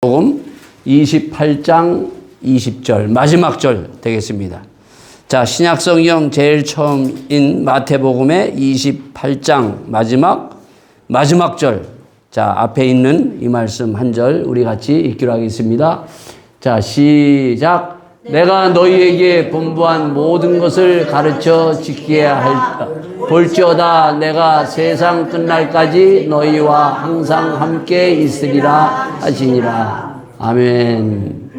복음 28장 20절 마지막 절 되겠습니다. 자, 신약성경 제일 처음인 마태복음의 28장 마지막 절. 자, 앞에 있는 이 말씀 한 절 우리 같이 읽기로 하겠습니다. 자, 시작. 내가 너희에게 분부한 모든 것을 가르쳐 지켜야 볼지어다. 내가 세상 끝날까지 너희와 항상 함께 있으리라 하시니라. 아멘.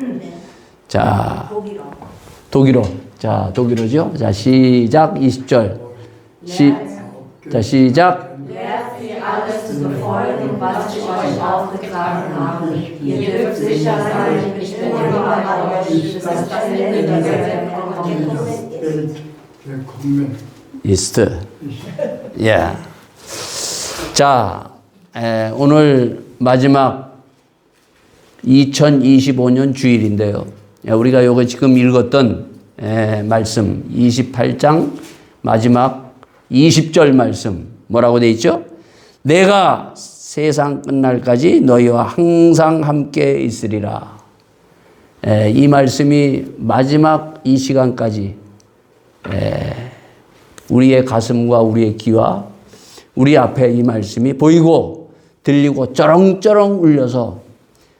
자, 독일어. 자, 독일어죠. 자, 시작. 20절. 자, 시작. ist. 예. 자, 오늘 마지막 2025년 주일인데요. 우리가 요거 지금 읽었던 말씀 28장 마지막 20절 말씀 뭐라고 돼 있죠? 내가 세상 끝날까지 너희와 항상 함께 있으리라. 이 말씀이 마지막 이 시간까지 우리의 가슴과 우리의 귀와 우리 앞에 이 말씀이 보이고 들리고 쩌렁쩌렁 울려서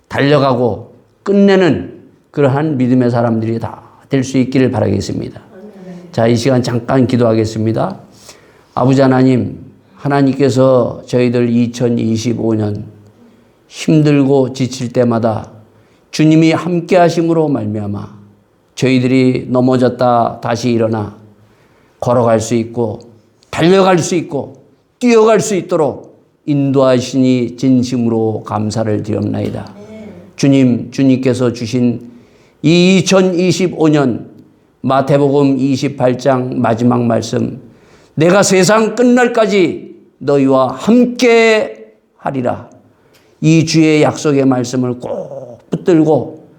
달려가고 끝내는 그러한 믿음의 사람들이 다 될 수 있기를 바라겠습니다. 자, 이 시간 잠깐 기도하겠습니다. 아버지 하나님, 하나님께서 저희들 2025년 힘들고 지칠 때마다 주님이 함께 하심으로 말미암아 저희들이 넘어졌다 다시 일어나 걸어갈 수 있고 달려갈 수 있고 뛰어갈 수 있도록 인도하시니 진심으로 감사를 드렸나이다. 주님께서 주신 이 2025년 마태복음 28장 마지막 말씀, 내가 세상 끝날까지 너희와 함께 하리라. 이 주의 약속의 말씀을 꼭 붙들고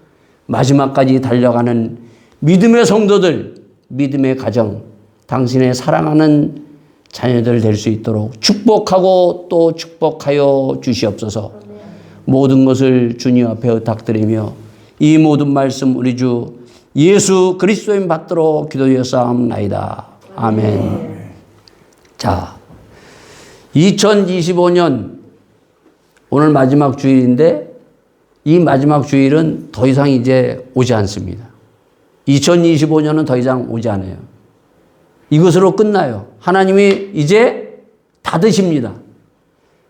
마지막까지 달려가는 믿음의 성도들, 믿음의 가정, 당신의 사랑하는 자녀들 될 수 있도록 축복하고 또 축복하여 주시옵소서. 모든 것을 주님 앞에 부탁드리며 이 모든 말씀 우리 주 예수 그리스도인 받도록 기도하옵나이다. 아멘. 자, 2025년 오늘 마지막 주일인데 이 마지막 주일은 더 이상 이제 오지 않습니다. 2025년은 더 이상 오지 않아요. 이것으로 끝나요. 하나님이 이제 닫으십니다.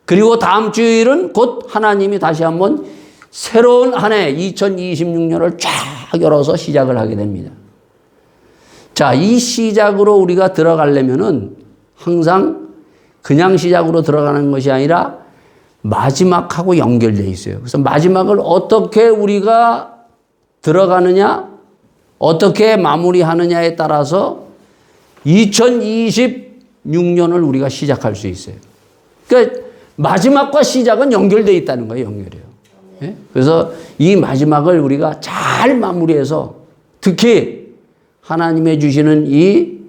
그리고 다음 주일은 곧 하나님이 다시 한번 새로운 한 해 2026년을 쫙 열어서 시작을 하게 됩니다. 자, 이 시작으로 우리가 들어가려면은 항상 그냥 시작으로 들어가는 것이 아니라 마지막하고 연결되어 있어요. 그래서 마지막을 어떻게 우리가 들어가느냐, 어떻게 마무리하느냐에 따라서 2026년을 우리가 시작할 수 있어요. 그러니까 마지막과 시작은 연결되어 있다는 거예요. 연결해요. 네? 그래서 이 마지막을 우리가 잘 마무리해서 특히 하나님의 주시는 이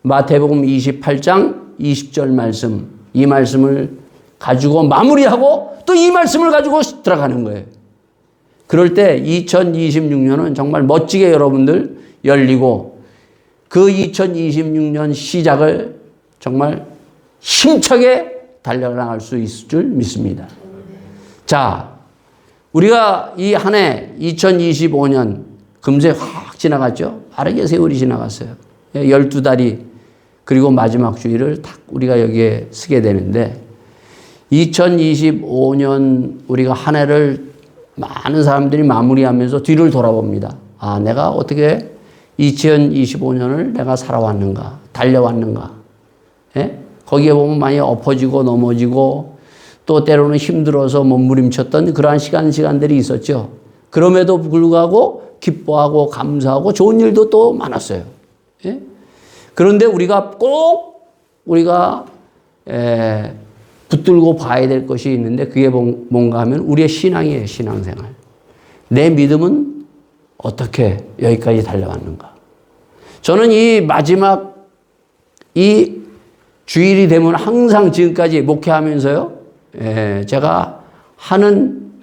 마태복음 28장 20절 말씀, 이 말씀을 가지고 마무리하고 또 이 말씀을 가지고 들어가는 거예요. 그럴 때 2026년은 정말 멋지게 여러분들 열리고 그 2026년 시작을 정말 힘차게 달려나갈 수 있을 줄 믿습니다. 자, 우리가 이 한 해 2025년 금세 확 지나갔죠. 빠르게 세월이 지나갔어요. 12달이 그리고 마지막 주일을 딱 우리가 여기에 쓰게 되는데 2025년 우리가 한 해를 많은 사람들이 마무리하면서 뒤를 돌아봅니다. 아, 내가 어떻게 2025년을 내가 살아왔는가, 달려왔는가. 예? 거기에 보면 많이 엎어지고 넘어지고 또 때로는 힘들어서 몸부림쳤던 그러한 시간들이 있었죠. 그럼에도 불구하고 기뻐하고 감사하고 좋은 일도 또 많았어요. 예? 그런데 우리가 꼭 붙들고 봐야 될 것이 있는데 그게 뭔가 하면 우리의 신앙이에요. 신앙생활. 내 믿음은 어떻게 여기까지 달려왔는가. 저는 이 마지막 이 주일이 되면 항상 지금까지 목회하면서요. 제가 하는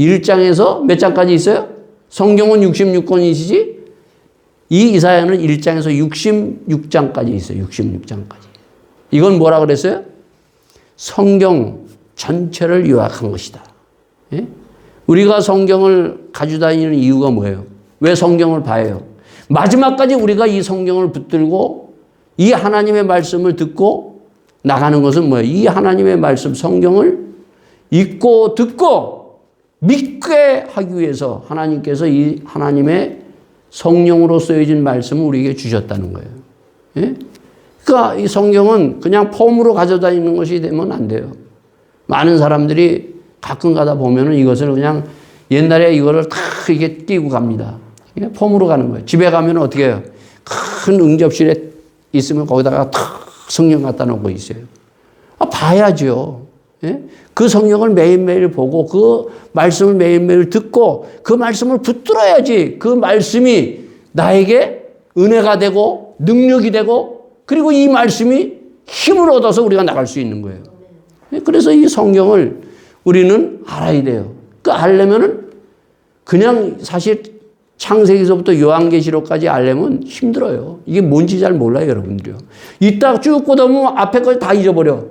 1장에서 몇 장까지 있어요? 성경은 66권이시지? 이 이사야는 1장에서 66장까지 있어요. 66장까지. 이건 뭐라 그랬어요? 성경 전체를 요약한 것이다. 예? 우리가 성경을 가지고 다니는 이유가 뭐예요? 왜 성경을 봐요? 마지막까지 우리가 이 성경을 붙들고 이 하나님의 말씀을 듣고 나가는 것은 뭐예요? 이 하나님의 말씀, 성경을 읽고 듣고 믿게 하기 위해서 하나님께서 이 하나님의 성령으로 쓰여진 말씀을 우리에게 주셨다는 거예요. 예? 그러니까 이 성경은 그냥 폼으로 가져다니는 것이 되면 안 돼요. 많은 사람들이 가끔 가다 보면은 이것을 그냥 옛날에 이거를 다 이게 끼고 갑니다. 폼으로 가는 거예요. 집에 가면 어떻게 해요? 큰 응접실에 있으면 거기다가 탁 성경 갖다 놓고 있어요. 봐야죠. 예? 그 성경을 매일매일 보고 그 말씀을 매일매일 듣고 그 말씀을 붙들어야지 그 말씀이 나에게 은혜가 되고 능력이 되고 그리고 이 말씀이 힘을 얻어서 우리가 나갈 수 있는 거예요. 그래서 이 성경을 우리는 알아야 돼요. 그 알려면은 그냥 사실 창세기서부터 요한계시록까지 알려면 힘들어요. 이게 뭔지 잘 몰라요, 여러분들이요. 이따 쭉 보다 보면 앞에 걸 다 잊어버려.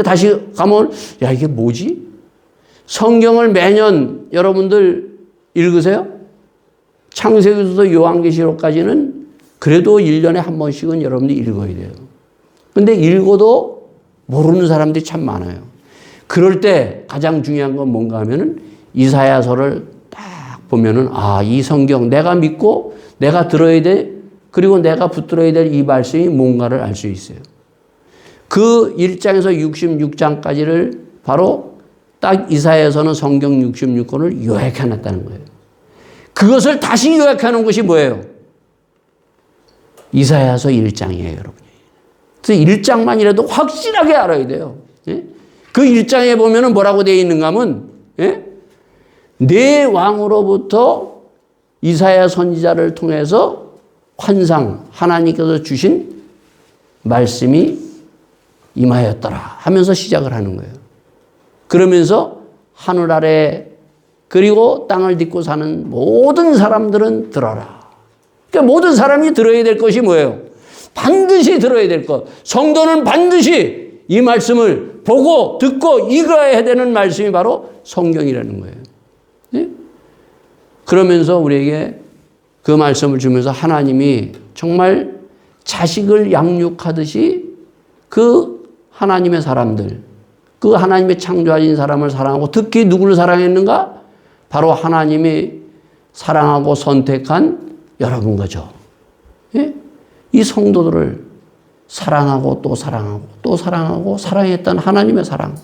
다시 가면, 야, 이게 뭐지? 성경을 매년 여러분들 읽으세요? 창세기서부터 요한계시록까지는 그래도 1년에 한 번씩은 여러분들이 읽어야 돼요. 근데 읽어도 모르는 사람들이 참 많아요. 그럴 때 가장 중요한 건 뭔가 하면은 이사야서를 딱 보면은 이 성경 내가 믿고 내가 들어야 돼. 그리고 내가 붙들어야 될 이 말씀이 뭔가를 알 수 있어요. 그 1장에서 66장까지를 바로 딱 이사야서는 성경 66권을 요약해 놨다는 거예요. 그것을 다시 요약해 놓은 것이 뭐예요? 이사야서 1장이에요, 여러분. 그래서 1장만이라도 확실하게 알아야 돼요. 예? 그 1장에 보면은 뭐라고 되어 있는가 하면, 예? 내 왕으로부터 이사야 선지자를 통해서 환상, 하나님께서 주신 말씀이 임하였더라 하면서 시작을 하는 거예요. 그러면서 하늘 아래 그리고 땅을 딛고 사는 모든 사람들은 들어라. 그러니까 모든 사람이 들어야 될 것이 뭐예요? 반드시 들어야 될 것. 성도는 반드시 이 말씀을 보고 듣고 읽어야 되는 말씀이 바로 성경이라는 거예요. 네? 그러면서 우리에게 그 말씀을 주면서 하나님이 정말 자식을 양육하듯이 그 하나님의 사람들, 그 하나님의 창조하신 사람을 사랑하고 특히 누구를 사랑했는가? 바로 하나님이 사랑하고 선택한 여러분 거죠. 예? 이 성도들을 사랑하고 또 사랑하고 또 사랑하고 사랑했던 하나님의 사랑.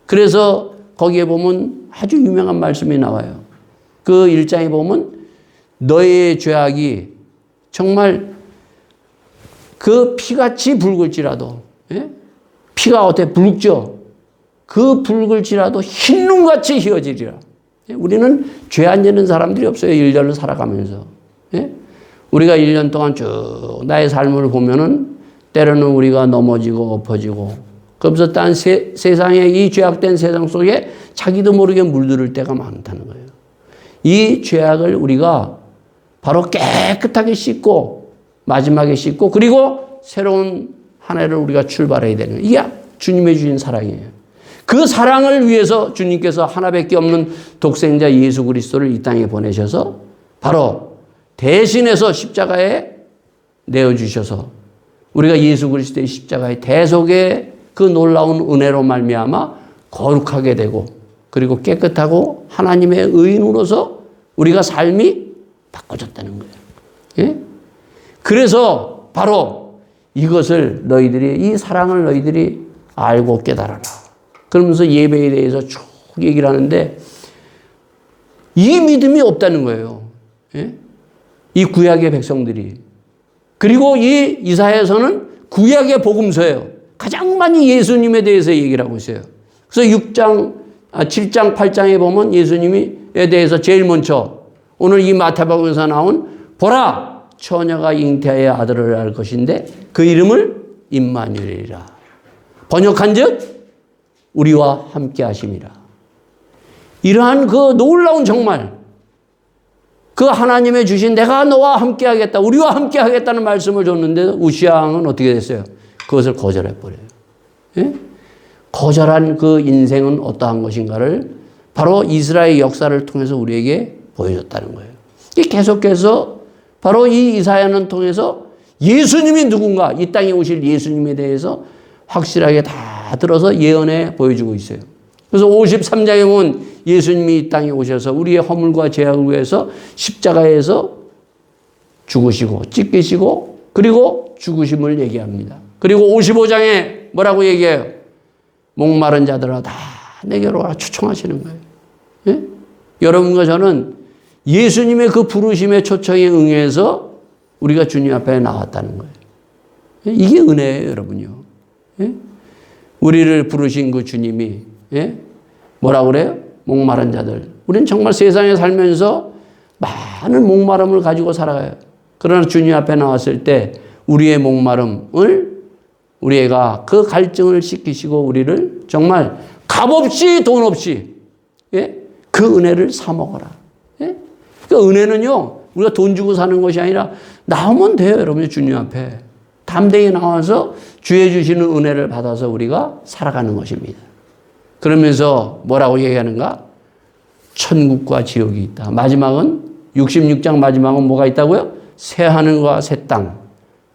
그래서 거기에 보면 아주 유명한 말씀이 나와요. 그 1장에 보면 너의 죄악이 정말 그 피같이 붉을지라도, 예? 피가 어때? 붉죠? 그 붉을지라도 흰눈같이 휘어지리라. 예? 우리는 죄 안 짓는 사람들이 없어요. 1년을 살아가면서. 예? 우리가 1년 동안 쭉 나의 삶을 보면은 때로는 우리가 넘어지고 엎어지고 그러면서 딴 세상에 이 죄악된 세상 속에 자기도 모르게 물들을 때가 많다는 거예요. 이 죄악을 우리가 바로 깨끗하게 씻고 마지막에 씻고 그리고 새로운 한 해를 우리가 출발해야 되는 거예요. 이게 주님의 주신 사랑이에요. 그 사랑을 위해서 주님께서 하나밖에 없는 독생자 예수 그리스도를 이 땅에 보내셔서 바로 대신해서 십자가에 내어주셔서 우리가 예수 그리스도의 십자가의 대속의 그 놀라운 은혜로 말미암아 거룩하게 되고 그리고 깨끗하고 하나님의 의인으로서 우리가 삶이 바꿔졌다는 거예요. 예? 그래서 바로 이것을 너희들이 이 사랑을 너희들이 알고 깨달아라. 그러면서 예배에 대해서 쭉 얘기를 하는데 이 믿음이 없다는 거예요. 예? 이 구약의 백성들이. 그리고 이 이사야서는 구약의 복음서예요. 가장 많이 예수님에 대해서 얘기를 하고 있어요. 그래서 7장, 8장에 보면 예수님에 대해서 제일 먼저 오늘 이 마태복음에서 나온 보라 처녀가 잉태하여 아들을 낳을 것인데 그 이름을 임마누엘이라. 번역한즉 우리와 함께 하심이라. 이러한 그 놀라운 정말 그 하나님의 주신 내가 너와 함께 하겠다, 우리와 함께 하겠다는 말씀을 줬는데 우시야 왕은 어떻게 됐어요? 그것을 거절해 버려요. 예? 거절한 그 인생은 어떠한 것인가를 바로 이스라엘 역사를 통해서 우리에게 보여줬다는 거예요. 계속해서 바로 이 이사야는 통해서 예수님이 누군가, 이 땅에 오실 예수님에 대해서 확실하게 다 들어서 예언해 보여주고 있어요. 그래서 53장에 보면 예수님이 이 땅에 오셔서 우리의 허물과 죄악을 위해서 십자가에서 죽으시고 찢기시고 그리고 죽으심을 얘기합니다. 그리고 55장에 뭐라고 얘기해요? 목마른 자들아 다 내게로 와라 초청하시는 거예요. 예? 여러분과 저는 예수님의 그 부르심의 초청에 응해서 우리가 주님 앞에 나왔다는 거예요. 예? 이게 은혜예요, 여러분요. 예? 우리를 부르신 그 주님이 예? 뭐라고 그래요? 목마른 자들. 우리는 정말 세상에 살면서 많은 목마름을 가지고 살아가요. 그러나 주님 앞에 나왔을 때 우리의 목마름을 우리가 그 갈증을 씻기시고 우리를 정말 값없이 돈 없이 예? 그 은혜를 사 먹어라. 예? 그 은혜는요 우리가 돈 주고 사는 것이 아니라 나오면 돼요, 여러분. 주님 앞에 담대히 나와서 주의 주시는 은혜를 받아서 우리가 살아가는 것입니다. 그러면서 뭐라고 얘기하는가? 천국과 지옥이 있다. 마지막은 66장 마지막은 뭐가 있다고요? 새 하늘과 새 땅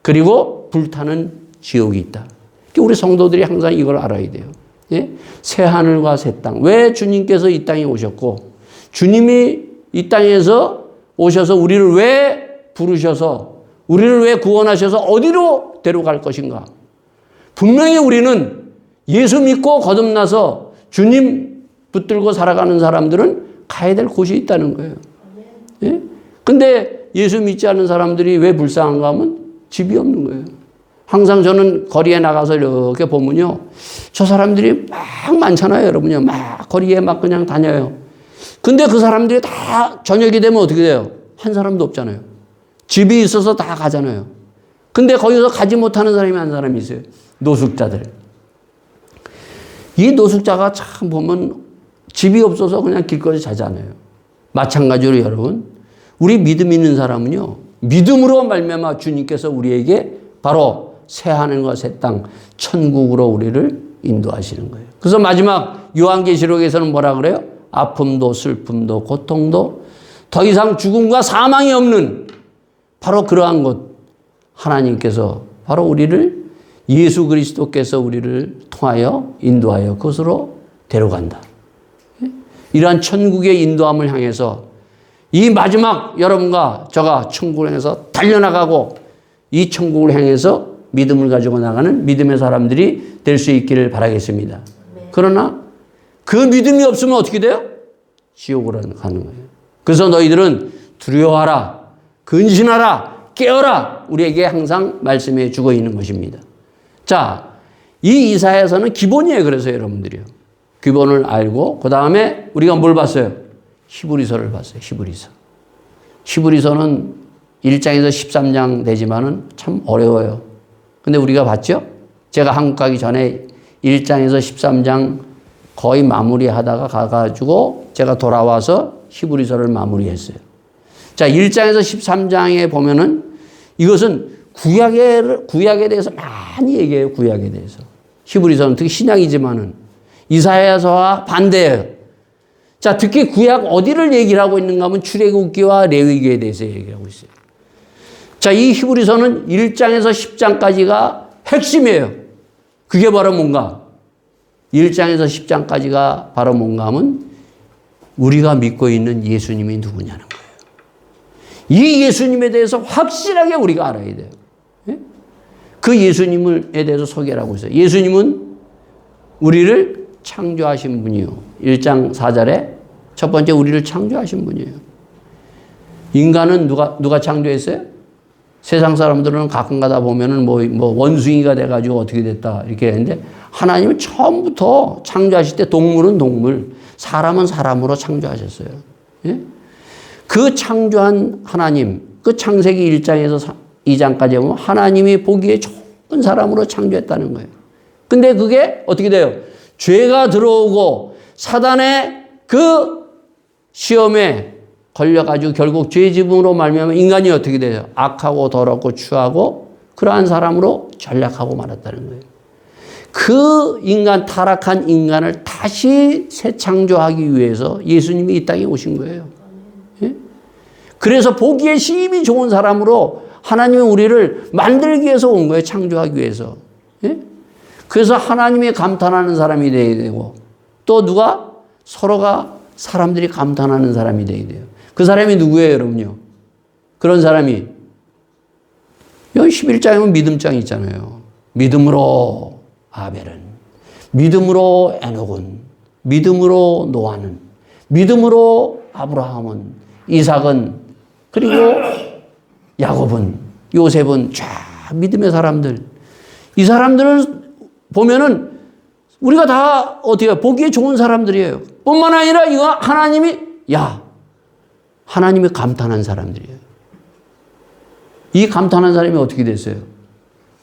그리고 불타는 지옥이 있다. 우리 성도들이 항상 이걸 알아야 돼요. 예? 새 하늘과 새 땅. 왜 주님께서 이 땅에 오셨고 주님이 이 땅에서 오셔서 우리를 왜 부르셔서 우리를 왜 구원하셔서 어디로 데려갈 것인가? 분명히 우리는 예수 믿고 거듭나서 주님 붙들고 살아가는 사람들은 가야 될 곳이 있다는 거예요. 예? 근데 예수 믿지 않는 사람들이 왜 불쌍한가 하면 집이 없는 거예요. 항상 저는 거리에 나가서 이렇게 보면요. 저 사람들이 막 많잖아요, 여러분요. 막 거리에 막 그냥 다녀요. 근데 그 사람들이 다 저녁이 되면 어떻게 돼요? 한 사람도 없잖아요. 집이 있어서 다 가잖아요. 근데 거기서 가지 못하는 사람이 한 사람이 있어요. 노숙자들. 이 노숙자가 참 보면 집이 없어서 그냥 길거리 자잖아요. 마찬가지로 여러분, 우리 믿음 있는 사람은요, 믿음으로 말미암아 주님께서 우리에게 바로 새 하늘과 새 땅, 천국으로 우리를 인도하시는 거예요. 그래서 마지막 요한계시록에서는 뭐라 그래요? 아픔도 슬픔도 고통도 더 이상 죽음과 사망이 없는 바로 그러한 곳, 하나님께서 바로 우리를 예수 그리스도께서 우리를 통하여 인도하여 그것으로 데려간다. 이러한 천국의 인도함을 향해서 이 마지막 여러분과 저가 천국을 향해서 달려나가고 이 천국을 향해서 믿음을 가지고 나가는 믿음의 사람들이 될 수 있기를 바라겠습니다. 그러나 그 믿음이 없으면 어떻게 돼요? 지옥으로 가는 거예요. 그래서 너희들은 두려워하라, 근신하라, 깨어라 우리에게 항상 말씀해 주고 있는 것입니다. 자, 이 이사야서는 기본이에요. 그래서 여러분들이요. 기본을 알고 그 다음에 우리가 뭘 봤어요? 히브리서를 봤어요. 히브리서. 히브리서는 1장에서 13장 되지만은 참 어려워요. 근데 우리가 봤죠? 제가 한국 가기 전에 1장에서 13장 거의 마무리하다가 가가지고 제가 돌아와서 히브리서를 마무리했어요. 자, 1장에서 13장에 보면은 이것은 구약에 대해서 많이 얘기해요. 구약에 대해서. 히브리서는 특히 신약이지만은 이사야서와 반대예요. 자, 특히 구약 어디를 얘기를 하고 있는가 하면 출애굽기와 레위기에 대해서 얘기하고 있어요. 자, 이 히브리서는 1장에서 10장까지가 핵심이에요. 그게 바로 뭔가? 1장에서 10장까지가 바로 뭔가 하면 우리가 믿고 있는 예수님이 누구냐는 거예요. 이 예수님에 대해서 확실하게 우리가 알아야 돼요. 그 예수님에 대해서 소개를 하고 있어요. 예수님은 우리를 창조하신 분이요. 1장 4절에 첫 번째 우리를 창조하신 분이에요. 인간은 누가 창조했어요? 세상 사람들은 가끔 가다 보면은 뭐 원숭이가 돼가지고 어떻게 됐다 이렇게 했는데 하나님은 처음부터 창조하실 때 동물은 동물, 사람은 사람으로 창조하셨어요. 예? 그 창조한 하나님, 그 창세기 1장에서 2장까지 보면 하나님이 보기에 좋은 사람으로 창조했다는 거예요. 근데 그게 어떻게 돼요? 죄가 들어오고 사단의 그 시험에 걸려가지고 결국 죄 지음으로 말미암아 인간이 어떻게 돼요? 악하고 더럽고 추하고 그러한 사람으로 전락하고 말았다는 거예요. 그 인간, 타락한 인간을 다시 새 창조하기 위해서 예수님이 이 땅에 오신 거예요. 예? 그래서 보기에 심히 좋은 사람으로 하나님은 우리를 만들기 위해서 온 거예요. 창조하기 위해서. 예? 그래서 하나님이 감탄하는 사람이 되어야 되고 또 누가? 서로가 사람들이 감탄하는 사람이 되어야 돼요. 그 사람이 누구예요, 여러분요? 그런 사람이 여기 11장이면 믿음장이 있잖아요. 믿음으로 아벨은, 믿음으로 에녹은, 믿음으로 노아는, 믿음으로 아브라함은, 이삭은, 그리고 야곱은, 요셉은 쫙 믿음의 사람들. 이 사람들을 보면은 우리가 다 어떻게 보기에 좋은 사람들이에요. 뿐만 아니라 이거 하나님이 감탄한 사람들이에요. 이 감탄한 사람이 어떻게 됐어요?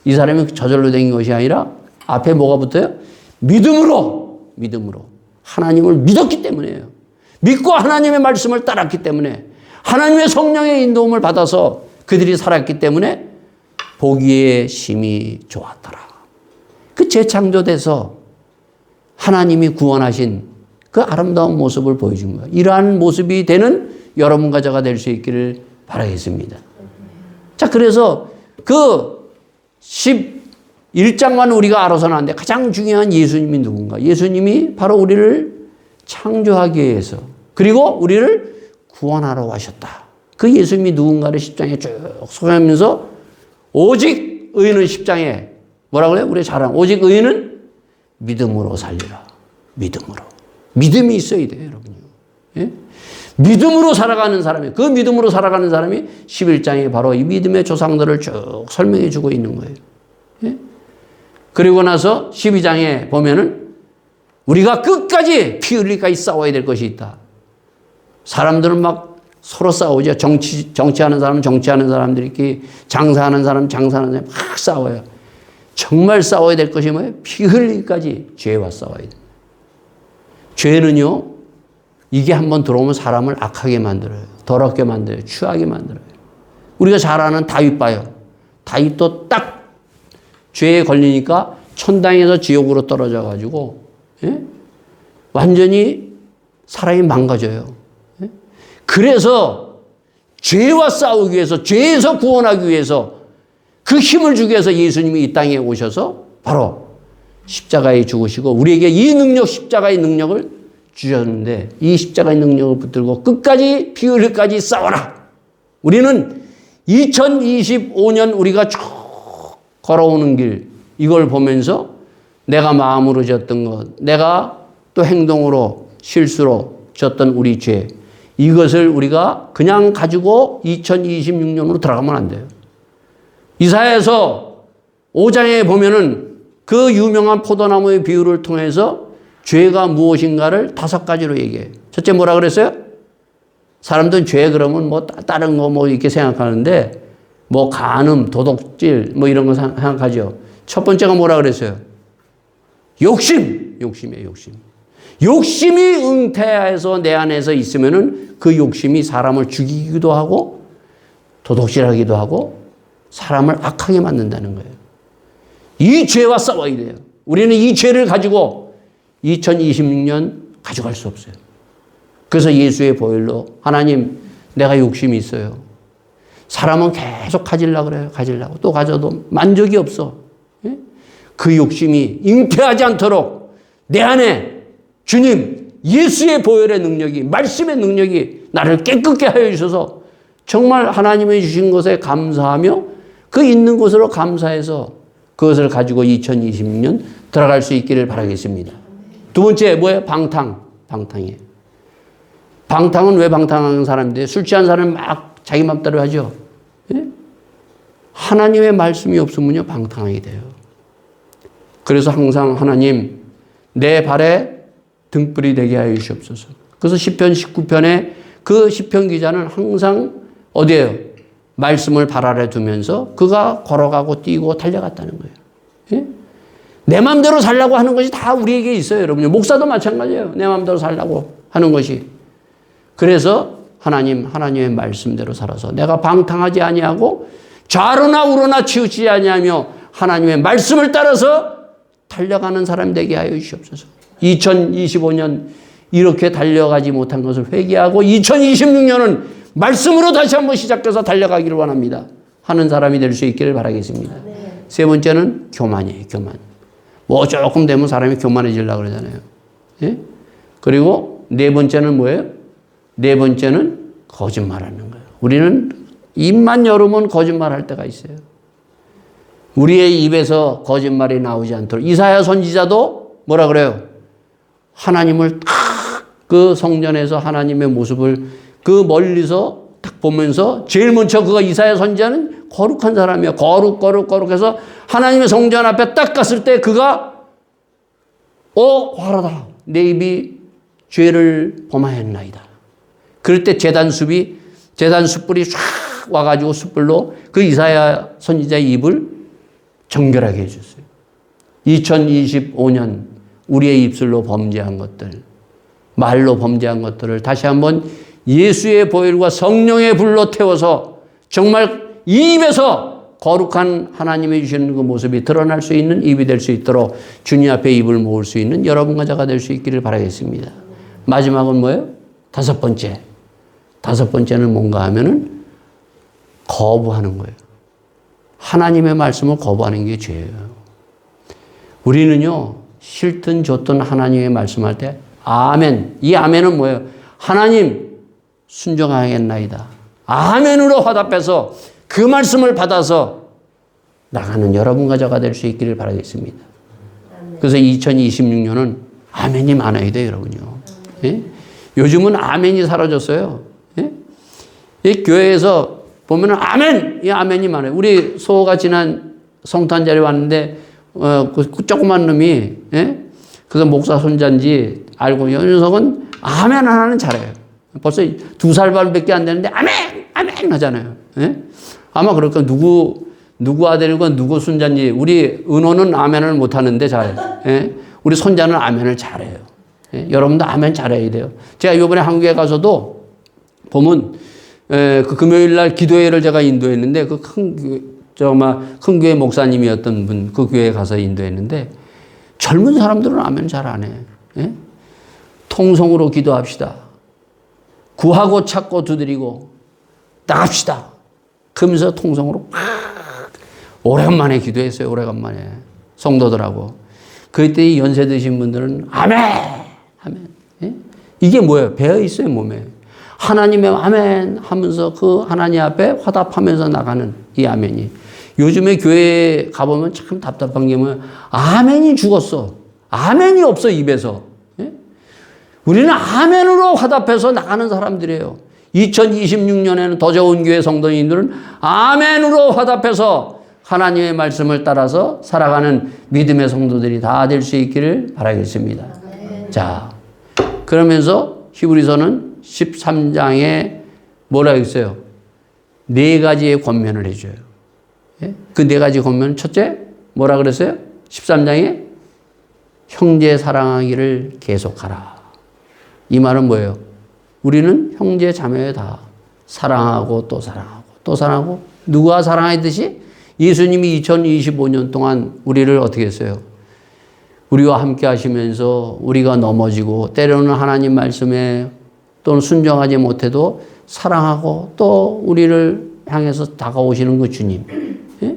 이 사람이 저절로 된 것이 아니라 앞에 뭐가 붙어요? 믿음으로 하나님을 믿었기 때문에요. 믿고 하나님의 말씀을 따랐기 때문에 하나님의 성령의 인도움을 받아서 그들이 살았기 때문에 보기에 심히 좋았더라. 그 재창조돼서 하나님이 구원하신 그 아름다운 모습을 보여준 거예요. 이러한 모습이 되는 여러분과 저가 될 수 있기를 바라겠습니다. 자, 그래서 그 11장만 우리가 알아서는 안 돼. 가장 중요한 예수님이 누군가? 예수님이 바로 우리를 창조하기 위해서 그리고 우리를 구원하러 하셨다. 그 예수님이 누군가를 10장에 쭉 소개하면서 오직 의인은 10장에 뭐라고 그래요? 우리 잘 아는 오직 의인은 믿음으로 살리라. 믿음으로. 믿음이 있어야 돼요, 여러분요. 예? 믿음으로 살아가는 사람이, 그 믿음으로 살아가는 사람이 11장에 바로 이 믿음의 조상들을 쭉 설명해 주고 있는 거예요. 예? 그리고 나서 12장에 보면은 우리가 끝까지 피 흘리기까지 싸워야 될 것이 있다. 사람들은 막 서로 싸우죠. 정치하는 사람은 정치하는 사람들끼리, 장사하는 사람은 장사하는 사람이 막 싸워요. 정말 싸워야 될 것이 뭐예요? 피 흘리기까지 죄와 싸워야 돼요. 죄는요, 이게 한번 들어오면 사람을 악하게 만들어요. 더럽게 만들어요. 추하게 만들어요. 우리가 잘 아는 다윗 봐요. 다윗도 딱 죄에 걸리니까 천당에서 지옥으로 떨어져 가지고 완전히 사람이 망가져요. 예? 그래서 죄와 싸우기 위해서, 죄에서 구원하기 위해서 그 힘을 주기 위해서 예수님이 이 땅에 오셔서 바로 십자가에 죽으시고 우리에게 이 능력, 십자가의 능력을 주셨는데 이 십자가의 능력을 붙들고 끝까지 피 흘릴까지 싸워라. 우리는 2025년 우리가 쭉 걸어오는 길, 이걸 보면서 내가 마음으로 졌던 것, 내가 또 행동으로 실수로 졌던 우리 죄, 이것을 우리가 그냥 가지고 2026년으로 들어가면 안 돼요. 이사야서 5장에 보면은 그 유명한 포도나무의 비유를 통해서 죄가 무엇인가를 5가지로 얘기해요. 첫째 뭐라 그랬어요? 사람들은 죄 그러면 뭐 다른 거 뭐 이렇게 생각하는데 뭐 간음, 도둑질 뭐 이런 거 생각하죠. 첫 번째가 뭐라 그랬어요? 욕심이에요, 욕심. 욕심이 잉태해서 내 안에서 있으면은 그 욕심이 사람을 죽이기도 하고 도둑질하기도 하고 사람을 악하게 만든다는 거예요. 이 죄와 싸워야 돼요. 우리는 이 죄를 가지고 2026년 가져갈 수 없어요. 그래서 예수의 보혈로 하나님, 내가 욕심이 있어요. 사람은 계속 가지려고 그래요. 가지려고. 또 가져도 만족이 없어. 예? 그 욕심이 잉태하지 않도록 내 안에 주님, 예수의 보혈의 능력이, 말씀의 능력이 나를 깨끗게 하여 주셔서 정말 하나님이 주신 것에 감사하며 그 있는 것으로 감사해서 그것을 가지고 2026년 들어갈 수 있기를 바라겠습니다. 두 번째 뭐예요? 방탕이에요. 방탕은 왜 방탕하는 사람인데 술 취한 사람은 막 자기 맘대로 하죠. 예? 하나님의 말씀이 없으면요 방탕하게 돼요. 그래서 항상 하나님 내 발에 등불이 되게 하여 주시옵소서. 그래서 시편 19편에 그 시편 기자는 항상 어디에요? 말씀을 발 아래 두면서 그가 걸어가고 뛰고 달려갔다는 거예요. 예? 내 마음대로 살라고 하는 것이 다 우리에게 있어요, 여러분. 목사도 마찬가지예요. 내 마음대로 살라고 하는 것이. 그래서 하나님의 말씀대로 살아서 내가 방탕하지 아니하고 좌로나 우로나 치우치지 아니하며 하나님의 말씀을 따라서 달려가는 사람이 되게 하여 주시옵소서. 2025년 이렇게 달려가지 못한 것을 회개하고 2026년은 말씀으로 다시 한번 시작해서 달려가기를 원합니다. 하는 사람이 될 수 있기를 바라겠습니다. 세 번째는 교만이에요. 교만. 뭐 조금 되면 사람이 교만해지려고 그러잖아요. 예? 그리고 네 번째는 뭐예요? 네 번째는 거짓말하는 거예요. 우리는 입만 열으면 거짓말할 때가 있어요. 우리의 입에서 거짓말이 나오지 않도록 이사야 선지자도 뭐라 그래요? 하나님을 딱 그 성전에서 하나님의 모습을 그 멀리서 딱 보면서 제일 먼저 그가 이사야 선지자는 거룩한 사람이야. 거룩해서 하나님의 성전 앞에 딱 갔을 때 그가 화라다. 내 입이 죄를 범하였나이다. 그럴 때 제단 숯불이 쫙 와가지고 숯불로 그 이사야 선지자의 입을 정결하게 해줬어요. 2025년 우리의 입술로 범죄한 것들, 말로 범죄한 것들을 다시 한번 예수의 보혈과 성령의 불로 태워서 정말 이 입에서 거룩한 하나님이 주시는 그 모습이 드러날 수 있는 입이 될 수 있도록 주님 앞에 입을 모을 수 있는 여러분과 제가 될 수 있기를 바라겠습니다. 마지막은 뭐예요? 다섯 번째는 뭔가 하면은 거부하는 거예요. 하나님의 말씀을 거부하는 게 죄예요. 우리는요, 싫든 좋든 하나님의 말씀할 때 아멘. 이 아멘은 뭐예요? 하나님 순종하겠나이다. 아멘으로 화답해서 그 말씀을 받아서 나가는 여러분과 저가 될 수 있기를 바라겠습니다. 그래서 2026년은 아멘이 많아야 돼요, 여러분요. 예? 요즘은 아멘이 사라졌어요. 예? 이 교회에서 보면은 아멘! 이 아멘이 많아요. 우리 소호가 지난 성탄 자리에 왔는데, 그 조그만 놈이, 예? 그래서 목사 손자인지 알고, 이 녀석은 아멘 하나는 잘해요. 벌써 2살밖에 안 되는데, 아멘 하잖아요. 예? 아마 그럴까, 누구 아들이고 누구 손자인지, 우리 은호는 아멘을 못 하는데 잘, 예? 우리 손자는 아멘을 잘해요. 예? 여러분도 아멘 잘해야 돼요. 제가 이번에 한국에 가서도 보면, 그 금요일 날 기도회를 제가 인도했는데, 그 큰 교회 목사님이었던 분, 그 교회에 가서 인도했는데, 젊은 사람들은 아멘 잘 안 해. 예? 통성으로 기도합시다. 구하고 찾고 두드리고 나갑시다. 그러면서 통성으로 오래간만에 기도했어요. 오래간만에. 성도들하고. 그때 연세 드신 분들은 아멘! 아멘. 예? 이게 뭐예요? 배어 있어요, 몸에. 하나님의 아멘 하면서 그 하나님 앞에 화답하면서 나가는 이 아멘이. 요즘에 교회에 가보면 참 답답한 게 뭐예요? 아멘이 죽었어. 아멘이 없어, 입에서. 예? 우리는 아멘으로 화답해서 나가는 사람들이에요. 2026년에는 더 좋은 교회 성도님들은 아멘으로 화답해서 하나님의 말씀을 따라서 살아가는 믿음의 성도들이 다 될 수 있기를 바라겠습니다. 자, 그러면서 히브리서는 13장에 뭐라 했어요? 네 가지의 권면을 해줘요. 예? 그 네 가지 권면, 첫째, 뭐라 그랬어요? 13장에 형제 사랑하기를 계속하라. 이 말은 뭐예요? 우리는 형제 자매 다 사랑하고 또 사랑하고 또 사랑하고, 누가 사랑하듯이 예수님이 2025년 동안 우리를 어떻게 했어요? 우리와 함께 하시면서 우리가 넘어지고 때로는 하나님 말씀에 또는 순종하지 못해도 사랑하고 또 우리를 향해서 다가오시는 그 주님. 예?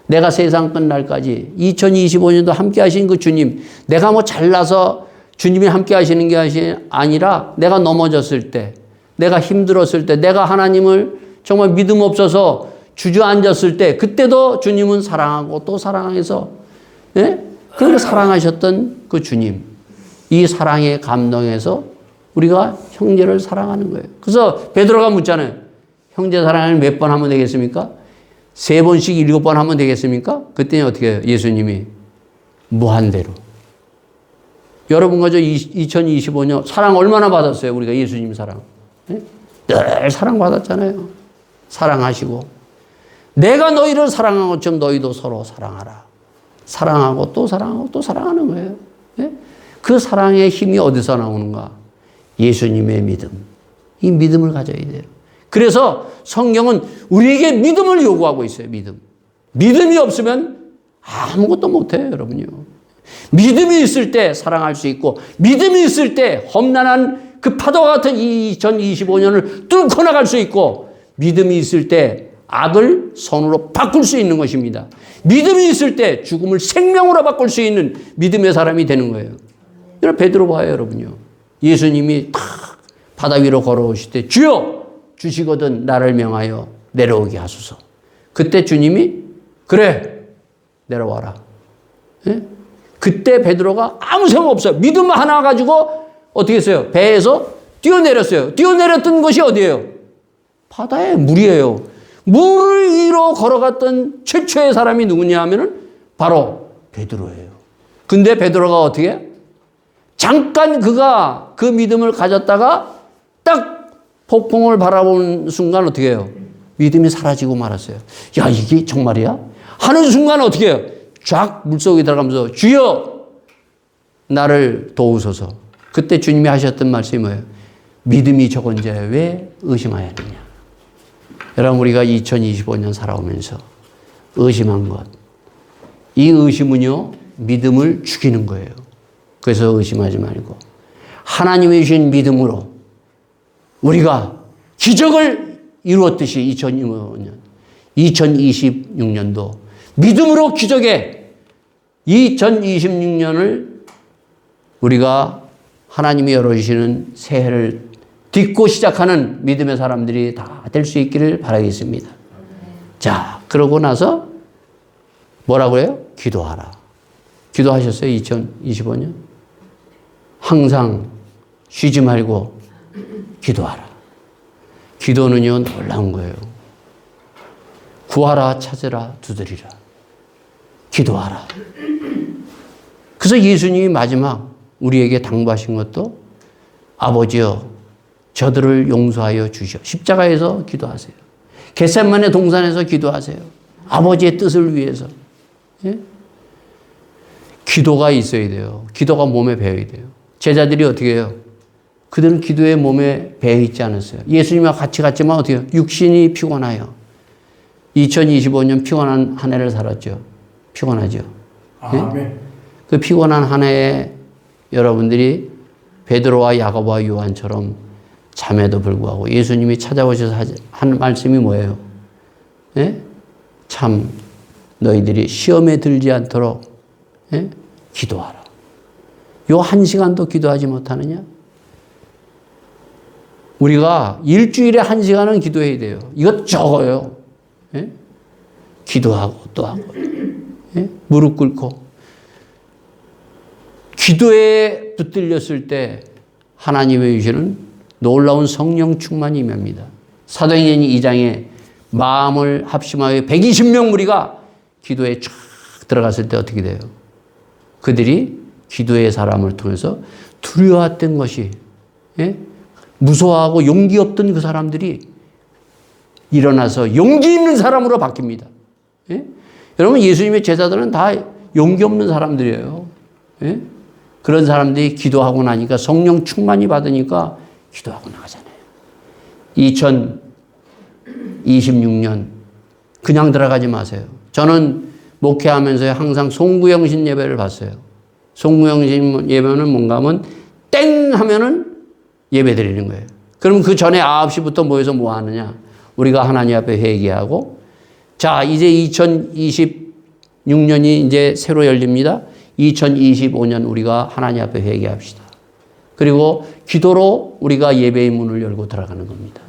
내가 세상 끝날까지 2025년도 함께 하신 그 주님. 내가 뭐 잘나서 주님이 함께 하시는 게 아니라 내가 넘어졌을 때, 내가 힘들었을 때, 내가 하나님을 정말 믿음 없어서 주저앉았을 때, 그때도 주님은 사랑하고 또 사랑해서, 예? 그렇게 사랑하셨던 그 주님. 이 사랑에 감동해서 우리가 형제를 사랑하는 거예요. 그래서 베드로가 묻잖아요. 형제 사랑을 몇 번 하면 되겠습니까? 3번씩 7번 하면 되겠습니까? 그때는 어떻게 해요? 예수님이 무한대로. 여러분과 저 2025년 사랑 얼마나 받았어요? 우리가 예수님 사랑. 네? 늘 사랑받았잖아요. 사랑하시고. 내가 너희를 사랑한 것처럼 너희도 서로 사랑하라. 사랑하고 또 사랑하고 또 사랑하는 거예요. 네? 그 사랑의 힘이 어디서 나오는가? 예수님의 믿음. 이 믿음을 가져야 돼요. 그래서 성경은 우리에게 믿음을 요구하고 있어요. 믿음. 믿음이 없으면 아무것도 못해요, 여러분요. 믿음이 있을 때 사랑할 수 있고, 믿음이 있을 때 험난한 그 파도와 같은 2025년을 뚫고 나갈 수 있고, 믿음이 있을 때 악을 선으로 바꿀 수 있는 것입니다. 믿음이 있을 때 죽음을 생명으로 바꿀 수 있는 믿음의 사람이 되는 거예요. 여러분, 베드로 봐요, 여러분요. 예수님이 탁 바다 위로 걸어오실 때 주여 주시거든 나를 명하여 내려오게 하소서. 그때 주님이 그래 내려와라. 예? 그때 베드로가 아무 생각 없어요. 믿음 하나 가지고 어떻게 했어요? 배에서 뛰어내렸어요. 뛰어내렸던 것이 어디예요? 바다에 물이에요. 물 위로 걸어갔던 최초의 사람이 누구냐 하면은 바로 베드로예요. 근데 베드로가 어떻게 해요? 잠깐 그가 그 믿음을 가졌다가 딱 폭풍을 바라보는 순간 어떻게 해요? 믿음이 사라지고 말았어요. 야, 이게 정말이야? 하는 순간 어떻게 해요? 쫙 물속에 들어가면서 주여 나를 도우소서. 그때 주님이 하셨던 말씀이 뭐예요? 믿음이 적은 자여 왜 의심하였느냐. 여러분, 우리가 2025년 살아오면서 의심한 것, 이 의심은요 믿음을 죽이는 거예요. 그래서 의심하지 말고 하나님이 주신 믿음으로 우리가 기적을 이루었듯이 2026년도 믿음으로 기적의 2026년을 우리가 하나님이 열어주시는 새해를 딛고 시작하는 믿음의 사람들이 다 될 수 있기를 바라겠습니다. 자, 그러고 나서 뭐라고 해요? 기도하라. 기도하셨어요? 2025년? 항상 쉬지 말고 기도하라. 기도는요 놀라운 거예요. 구하라, 찾으라, 두드리라. 기도하라. 그래서 예수님이 마지막 우리에게 당부하신 것도 아버지여 저들을 용서하여 주시오. 십자가에서 기도하세요. 겟세마네 동산에서 기도하세요. 아버지의 뜻을 위해서. 예? 기도가 있어야 돼요. 기도가 몸에 배어야 돼요. 제자들이 어떻게 해요? 그들은 기도에 몸에 배어 있지 않았어요. 예수님과 같이 갔지만 어떻게 해요? 육신이 피곤해요. 2025년 피곤한 한 해를 살았죠. 피곤하죠. 예? 그 피곤한 한 해에 여러분들이 베드로와 야고보와 요한처럼 잠에도 불구하고 예수님이 찾아오셔서 한 말씀이 뭐예요? 예? 참 너희들이 시험에 들지 않도록 예? 기도하라. 요 한 시간도 기도하지 못하느냐? 우리가 일주일에 한 시간은 기도해야 돼요. 이것 적어요. 예? 기도하고 또 하고 예? 무릎 꿇고 기도에 붙들렸을 때 하나님의 주시는 놀라운 성령 충만이 임합니다. 사도행전 2장에 마음을 합심하여 120명 무리가 기도에 쫙 들어갔을 때 어떻게 돼요? 그들이 기도의 사람을 통해서 두려워했던 것이 예? 무서워하고 용기 없던 그 사람들이 일어나서 용기 있는 사람으로 바뀝니다. 예? 여러분 예수님의 제자들은 다 용기 없는 사람들이에요. 예? 그런 사람들이 기도하고 나니까 성령 충만이 받으니까 기도하고 나가잖아요. 2026년 그냥 들어가지 마세요. 저는 목회하면서 항상 송구영신 예배를 봤어요. 송구영신 예배는 뭔가 하면 땡 하면은 예배 드리는 거예요. 그럼 그 전에 9시부터 모여서 뭐 하느냐? 우리가 하나님 앞에 회개하고 자, 이제 2026년이 이제 새로 열립니다. 2025년 우리가 하나님 앞에 회개합시다. 그리고 기도로 우리가 예배의 문을 열고 들어가는 겁니다.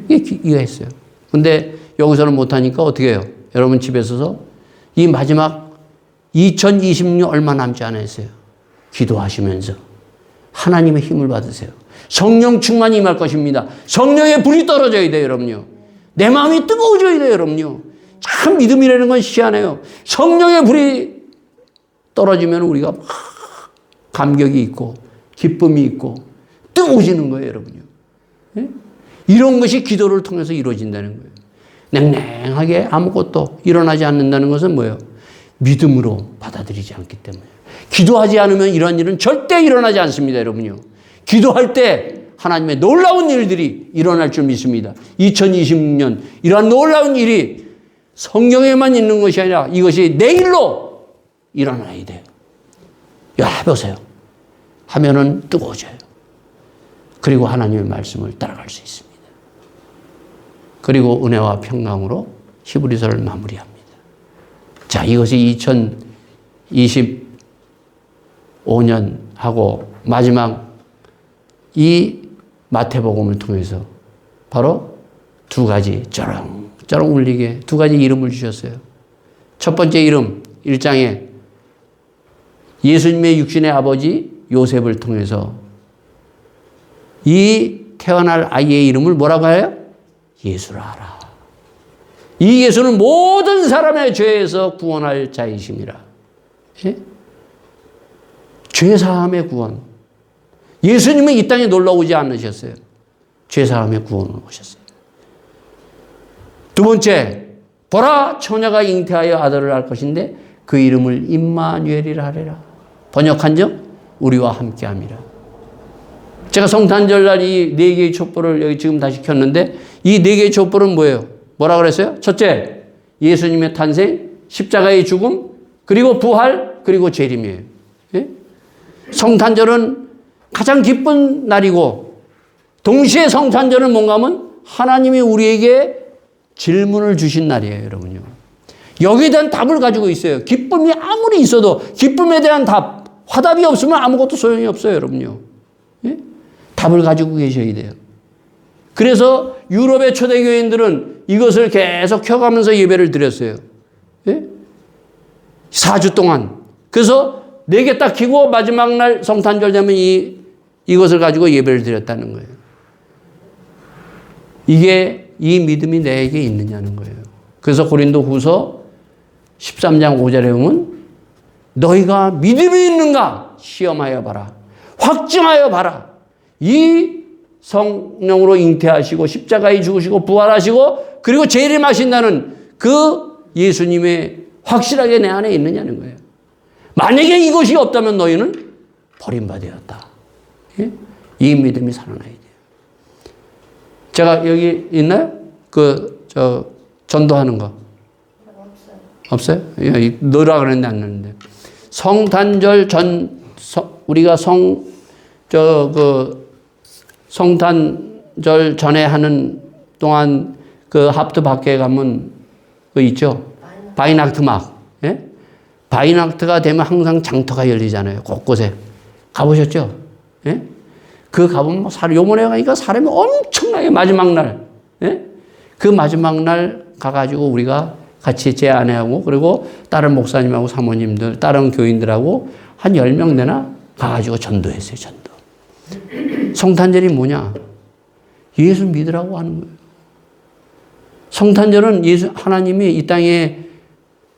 이거 했어요. 근데 여기서는 못하니까 어떻게 해요? 여러분 집에 서서 이 마지막 2026년 얼마 남지 않았어요. 기도하시면서 하나님의 힘을 받으세요. 성령 충만이 임할 것입니다. 성령의 불이 떨어져야 돼요, 여러분요. 내 마음이 뜨거워져야 돼요, 여러분요. 참 믿음이라는 건 희한해요. 성령의 불이 떨어지면 우리가 막 감격이 있고 기쁨이 있고 뜨거워지는 거예요, 여러분요. 예? 이런 것이 기도를 통해서 이루어진다는 거예요. 냉랭하게 아무것도 일어나지 않는다는 것은 뭐예요? 믿음으로 받아들이지 않기 때문에. 기도하지 않으면 이런 일은 절대 일어나지 않습니다, 여러분요. 기도할 때 하나님의 놀라운 일들이 일어날 줄 믿습니다. 2026년 이러한 놀라운 일이 성경에만 있는 것이 아니라 이것이 내일로 일어나야 돼요. 야, 보세요. 하면은 뜨거워져요. 그리고 하나님의 말씀을 따라갈 수 있습니다. 그리고 은혜와 평강으로 히브리서를 마무리합니다. 자, 이것이 2025년 하고 마지막 이 마태복음을 통해서 바로 두 가지 쩌렁 울리게 두 가지 이름을 주셨어요. 첫 번째 이름 1장에 예수님의 육신의 아버지 요셉을 통해서 이 태어날 아이의 이름을 뭐라고 해요? 예수라 하라. 이 예수는 모든 사람의 죄에서 구원할 자이심이라. 예? 죄사함의 구원. 예수님은 이 땅에 놀러 오지 않으셨어요. 죄사함의 구원을 오셨어요. 두 번째, 보라 처녀가 잉태하여 아들을 낳을 것인데 그 이름을 임마누엘이라 하리라. 번역한즉 우리와 함께함이라. 제가 성탄절날 이 네 개의 촛불을 여기 지금 다시 켰는데 이 네 개의 촛불은 뭐예요? 뭐라고 그랬어요? 첫째, 예수님의 탄생, 십자가의 죽음, 그리고 부활, 그리고 재림이에요. 예? 성탄절은 가장 기쁜 날이고 동시에 성탄절은 뭔가 하면 하나님이 우리에게 질문을 주신 날이에요, 여러분요. 여기에 대한 답을 가지고 있어요. 기쁨이 아무리 있어도 기쁨에 대한 답, 화답이 없으면 아무것도 소용이 없어요, 여러분요. 예? 답을 가지고 계셔야 돼요. 그래서 유럽의 초대교인들은 이것을 계속 켜가면서 예배를 드렸어요. 예? 4주 동안. 그래서 4개 딱 켜고 마지막 날 성탄절 되면 이것을 가지고 예배를 드렸다는 거예요. 이게 이 믿음이 내게 있느냐는 거예요. 그래서 고린도 후서 13장 5절에 보면 너희가 믿음이 있는가 시험하여 봐라. 확증하여 봐라. 이 성령으로 잉태하시고 십자가에 죽으시고 부활하시고 그리고 재림하신다는 그 예수님의 확실하게 내 안에 있느냐는 거예요. 만약에 이것이 없다면 너희는 버림받았다. 예? 이 믿음이 살아나야 돼요. 제가 여기 있나요? 전도하는 거. 없어요? 예, 넣으라 그랬는데 안 넣는데. 성탄절 우리가 성탄절 전에 하는 동안 그 하프트 밖에 가면 그 있죠? 바이낙트 막. 예? 바이낙트가 되면 항상 장터가 열리잖아요. 곳곳에. 가보셨죠? 예? 그 가보면 요번에 가니까 사람이 엄청나게 마지막 날. 예? 그 마지막 날 가가지고 우리가 같이 제 아내하고 그리고 다른 목사님하고 사모님들, 다른 교인들하고 한 10명 되나 가가지고 전도했어요, 전도. 성탄절이 뭐냐? 예수 믿으라고 하는 거예요. 성탄절은 하나님이 이 땅에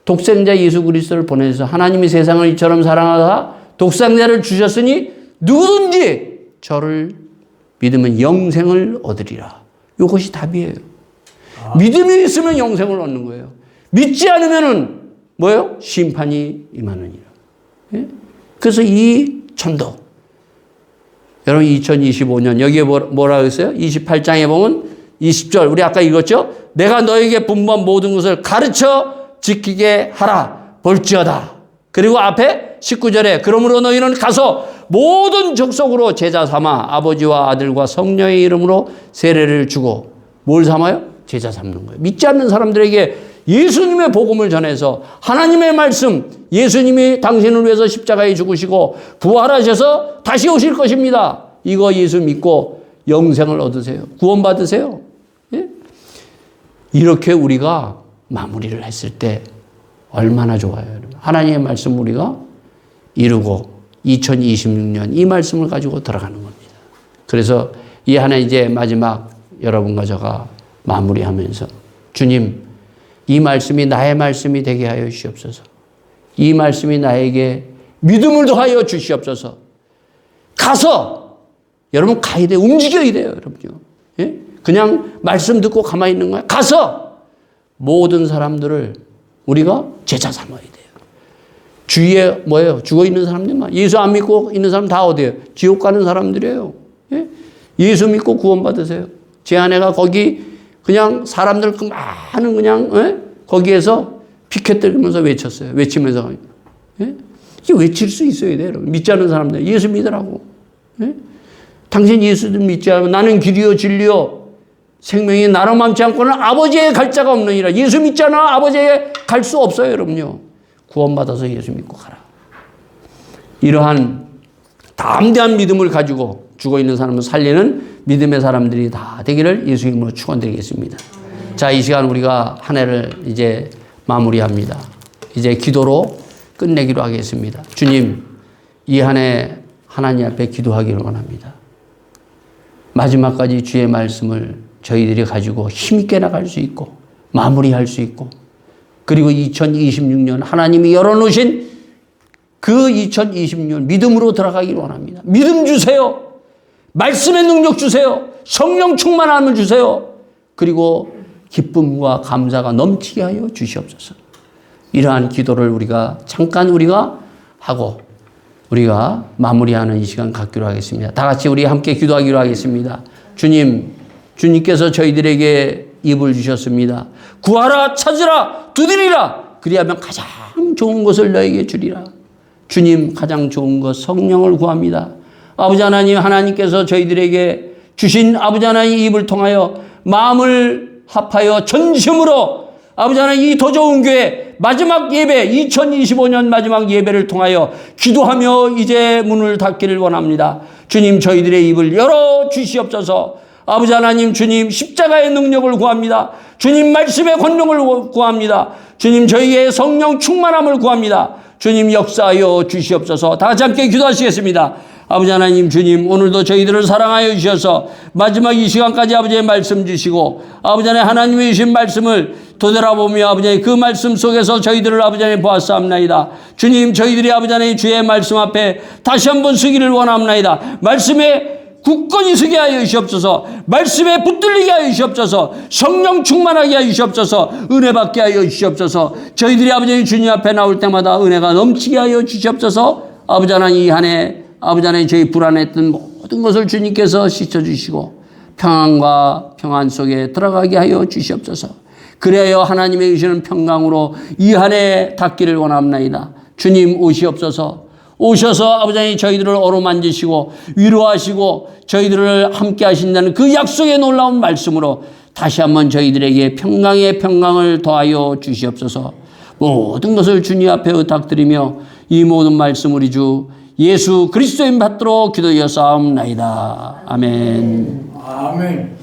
독생자 예수 그리스도를 보내서 하나님이 세상을 이처럼 사랑하사 독생자를 주셨으니 누구든지 저를 믿으면 영생을 얻으리라. 이것이 답이에요. 믿음이 있으면 영생을 얻는 거예요. 믿지 않으면은 뭐예요? 심판이 임하느니라. 예? 그래서 이 전도. 여러분 2025년 여기에 뭐라 했어요? 28장에 보면 20절 우리 아까 읽었죠? 내가 너에게 분부한 모든 것을 가르쳐 지키게 하라. 볼지어다. 그리고 앞에 19절에 그러므로 너희는 가서 모든 족속으로 제자 삼아 아버지와 아들과 성령의 이름으로 세례를 주고 뭘 삼아요? 제자 삼는 거예요. 믿지 않는 사람들에게 예수님의 복음을 전해서 하나님의 말씀, 예수님이 당신을 위해서 십자가에 죽으시고 부활하셔서 다시 오실 것입니다. 이거 예수 믿고 영생을 얻으세요. 구원받으세요. 예? 이렇게 우리가 마무리를 했을 때 얼마나 좋아요. 여러분. 하나님의 말씀 우리가 이루고 2026년 이 말씀을 가지고 들어가는 겁니다. 그래서 이 하나 이제 마지막 여러분과 저가 마무리하면서 주님 이 말씀이 나의 말씀이 되게 하여 주시옵소서. 이 말씀이 나에게 믿음을 더하여 주시옵소서. 가서 여러분 가야 돼요. 움직여야 돼요. 여러분요. 예? 그냥 말씀 듣고 가만히 있는 거야. 가서 모든 사람들을 우리가 제자 삼아야 돼요. 주위에 뭐예요? 죽어 있는 사람들만. 예수 안 믿고 있는 사람 다 어디예요? 지옥 가는 사람들이에요. 예? 예수 믿고 구원받으세요. 제 아내가 거기 그냥 사람들 그 많은 그냥 거기에서 피켓 들면서 외쳤어요. 외치면서 이게 외칠 수 있어야 돼요. 여러분. 믿지 않는 사람들 예수 믿으라고. 당신 예수를 믿지 않으면 나는 길이요 진리요 생명이 나로 맘지 않고는 아버지에 갈 자가 없느니라. 예수 믿지 않아 아버지에 갈 수 없어요. 여러분요. 구원받아서 예수 믿고 가라. 이러한 담대한 믿음을 가지고 죽어있는 사람을 살리는 믿음의 사람들이 다 되기를 예수 이름으로 축원드리겠습니다. 자, 이 시간 우리가 한 해를 이제 마무리합니다. 이제 기도로 끝내기로 하겠습니다. 주님, 이 한 해 하나님 앞에 기도하기를 원합니다. 마지막까지 주의 말씀을 저희들이 가지고 힘있게 나갈 수 있고 마무리할 수 있고 그리고 2026년 하나님이 열어놓으신 그 2026년 믿음으로 들어가기를 원합니다. 믿음 주세요. 말씀의 능력 주세요. 성령 충만함을 주세요. 그리고 기쁨과 감사가 넘치게 하여 주시옵소서. 이러한 기도를 우리가 잠깐 하고 우리가 마무리하는 이 시간 갖기로 하겠습니다. 다 같이 우리 함께 기도하기로 하겠습니다. 주님, 주님께서 저희들에게 입을 주셨습니다. 구하라, 찾으라, 두드리라. 그리하면 가장 좋은 것을 너에게 주리라. 주님, 가장 좋은 것 성령을 구합니다. 아버지 하나님, 하나님께서 저희들에게 주신 아버지 하나님 입을 통하여 마음을 합하여 전심으로 아버지 하나님 이 더 좋은 교회 마지막 예배 2025년 마지막 예배를 통하여 기도하며 이제 문을 닫기를 원합니다. 주님, 저희들의 입을 열어 주시옵소서. 아버지 하나님, 주님 십자가의 능력을 구합니다. 주님 말씀의 권능을 구합니다. 주님 저희의 성령 충만함을 구합니다. 주님 역사하여 주시옵소서. 다 같이 함께 기도하시겠습니다. 아버지 하나님, 주님 오늘도 저희들을 사랑하여 주셔서 마지막 이 시간까지 아버지의 말씀 주시고 아버지 하나님 하나님이 주신 말씀을 되돌아보며 아버지 하나님 그 말씀 속에서 저희들을 아버지 하나님 보았사옵나이다. 주님, 저희들이 아버지 하나님 주의 말씀 앞에 다시 한번 서기를 원합나이다. 말씀에 굳건히 서게 하여 주시옵소서. 말씀에 붙들리게 하여 주시옵소서. 성령 충만하게 하여 주시옵소서. 은혜 받게 하여 주시옵소서. 저희들이 아버지 하나님 주님 앞에 나올 때마다 은혜가 넘치게 하여 주시옵소서. 아버지 하나님 이 한 해 아버지 하나님 저희 불안했던 모든 것을 주님께서 씻어주시고 평안과 평안 속에 들어가게 하여 주시옵소서. 그래야 하나님의 주시는 평강으로 이 한 해 닿기를 원합나이다. 주님 오시옵소서. 오셔서 아버지 하나님 저희들을 어루만지시고 위로하시고 저희들을 함께 하신다는 그 약속의 놀라운 말씀으로 다시 한번 저희들에게 평강의 평강을 더하여 주시옵소서. 모든 것을 주님 앞에 의탁드리며 이 모든 말씀 우리 주 예수 그리스도인 받들어 기도하였사옵나이다. 아멘. 아멘.